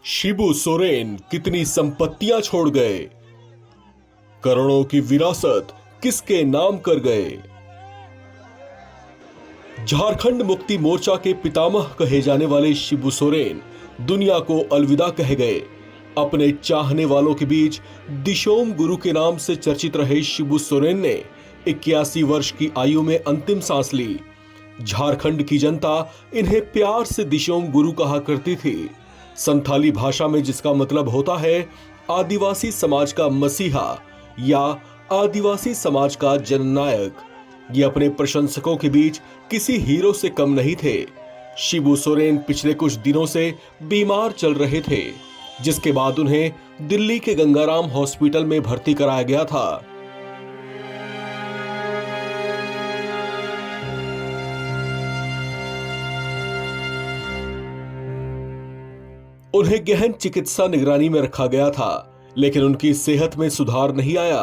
शिबू सोरेन कितनी संपत्तियां छोड़ गए, करोड़ों की विरासत किसके नाम कर गए। झारखंड मुक्ति मोर्चा के पितामह कहे जाने वाले शिबू सोरेन दुनिया को अलविदा कह गए। अपने चाहने वालों के बीच दिशोम गुरु के नाम से चर्चित रहे शिबू सोरेन ने 81 वर्ष की आयु में अंतिम सांस ली। झारखंड की जनता इन्हें प्यार से दिशोम गुरु कहा करती थी। संथाली भाषा में जिसका मतलब होता है आदिवासी समाज का मसीहा या आदिवासी समाज का जननायक। ये अपने प्रशंसकों के बीच किसी हीरो से कम नहीं थे। शिबू सोरेन पिछले कुछ दिनों से बीमार चल रहे थे, जिसके बाद उन्हें दिल्ली के गंगाराम हॉस्पिटल में भर्ती कराया गया था। उन्हें गहन चिकित्सा निगरानी में रखा गया था, लेकिन उनकी सेहत में सुधार नहीं आया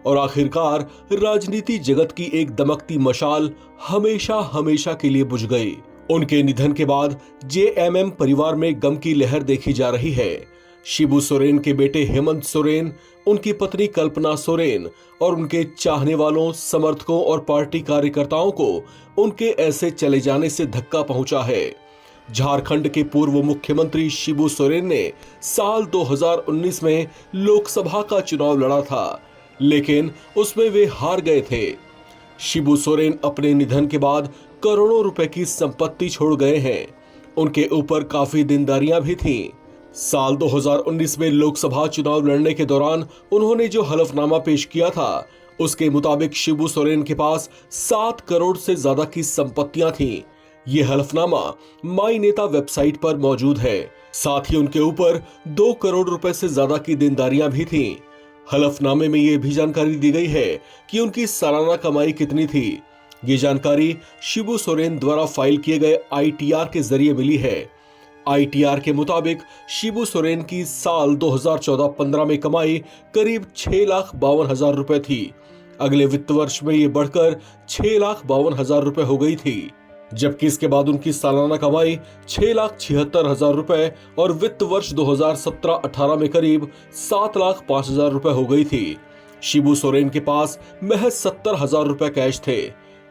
और आखिरकार राजनीति जगत की एक दमकती मशाल हमेशा हमेशा के लिए बुझ गई। उनके निधन के बाद जेएमएम परिवार में गम की लहर देखी जा रही है। शिबू सोरेन के बेटे हेमंत सोरेन, उनकी पत्नी कल्पना सोरेन और उनके चाहने वालों, समर्थकों और पार्टी कार्यकर्ताओं को उनके ऐसे चले जाने से धक्का पहुंचा है। झारखंड के पूर्व मुख्यमंत्री शिबू सोरेन ने साल 2019 में लोकसभा का चुनाव लड़ा था, लेकिन उसमें वे हार गए थे। शिबू सोरेन अपने निधन के बाद करोड़ों रुपए की संपत्ति छोड़ गए हैं। उनके ऊपर काफी देनदारियां भी थीं। साल 2019 में लोकसभा चुनाव लड़ने के दौरान उन्होंने जो हलफनामा पेश किया था, उसके मुताबिक शिबू सोरेन के पास 7 करोड़ से ज्यादा की संपत्तियां थीं। ये हलफनामा माई नेता वेबसाइट पर मौजूद है। साथ ही उनके ऊपर 2 करोड़ रुपए से ज्यादा की देनदारियां भी थीं। हलफनामे में यह भी जानकारी दी गई है कि उनकी सालाना कमाई कितनी थी। ये जानकारी शिबू सोरेन द्वारा फाइल किए गए आईटीआर के जरिए मिली है। आईटीआर के मुताबिक शिबू सोरेन की साल 2014-15 में कमाई करीब 6,52,000 रुपए थी। अगले वित्त वर्ष में ये बढ़कर 6,52,000 रुपए हो गई थी, जबकि इसके बाद उनकी सालाना कमाई 6,76,000 रुपए और वित्त वर्ष 2017-18 में करीब 7,05,000 रुपए हो गई थी। शिबू सोरेन के पास महज 70,000 रुपए कैश थे।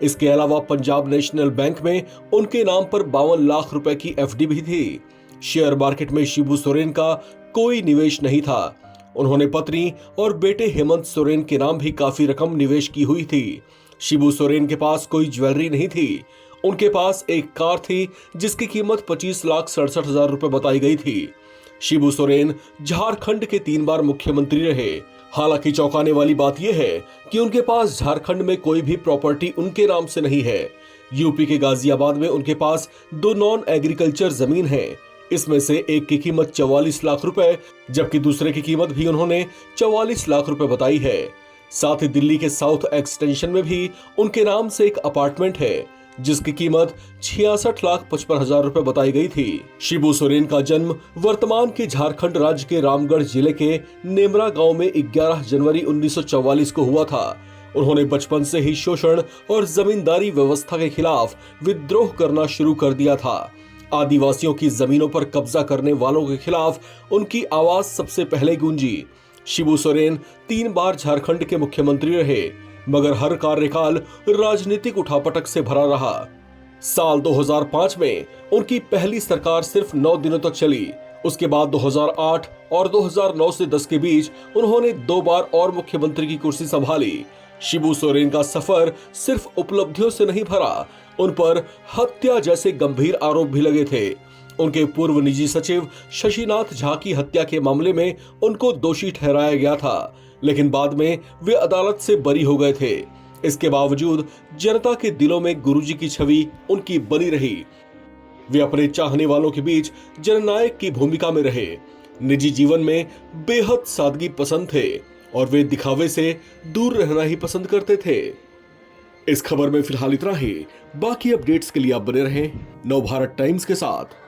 इसके अलावा पंजाब नेशनल बैंक में उनके नाम पर 52 लाख रुपए की एफडी भी थी। शेयर मार्केट में शिबू सोरेन का कोई निवेश नहीं था। उन्होंने पत्नी और बेटे हेमंत सोरेन के नाम भी काफी रकम निवेश की हुई थी। शिबू सोरेन के पास कोई ज्वेलरी नहीं थी। उनके पास एक कार थी जिसकी कीमत 25,67,000 रुपए बताई गई थी। शिबू सोरेन झारखंड के 3 बार मुख्यमंत्री रहे। हालांकि चौंकाने वाली बात यह है कि उनके पास झारखंड में कोई भी प्रॉपर्टी उनके नाम से नहीं है। यूपी के गाजियाबाद में उनके पास 2 नॉन एग्रीकल्चर जमीन है। इसमें से एक की कीमत 44 लाख रुपए, जबकि दूसरे की कीमत भी उन्होंने 44 लाख रुपए बताई है। साथ ही दिल्ली के साउथ एक्सटेंशन में भी उनके नाम से एक अपार्टमेंट है, जिसकी कीमत 66,55,000 रुपए बताई गई थी। शिबू सोरेन का जन्म वर्तमान के झारखंड राज्य के रामगढ़ जिले के नेमरा गांव में 11 जनवरी 1944 को हुआ था। उन्होंने बचपन से ही शोषण और जमींदारी व्यवस्था के खिलाफ विद्रोह करना शुरू कर दिया था। आदिवासियों की जमीनों पर कब्जा करने वालों के खिलाफ उनकी आवाज सबसे पहले गूंजी। शिबू सोरेन 3 बार झारखंड के मुख्यमंत्री रहे, मगर हर कार्यकाल राजनीतिक उठापटक से भरा रहा। साल 2005 में उनकी पहली सरकार सिर्फ 9 दिनों तक चली। उसके बाद 2008 और 2009 से 10 के बीच उन्होंने 2 बार और मुख्यमंत्री की कुर्सी संभाली। शिबू सोरेन का सफर सिर्फ उपलब्धियों से नहीं भरा, उन पर हत्या जैसे गंभीर आरोप भी लगे थे। उनके पूर्व निजी सचिव शशिनाथ झा की हत्या के मामले में उनको दोषी ठहराया गया था, लेकिन बाद में वे अदालत से बरी हो गए थे। इसके बावजूद जनता के दिलों में गुरुजी की छवि उनकी बनी रही। वे अपने चाहने वालों के बीच जननायक की भूमिका में रहे। निजी जीवन में बेहद सादगी पसंद थे और वे दिखावे से दूर रहना ही पसंद करते थे। इस खबर में फिलहाल इतना ही। बाकी अपडेट्स के लिए आप बने रहें नवभारत टाइम्स के साथ।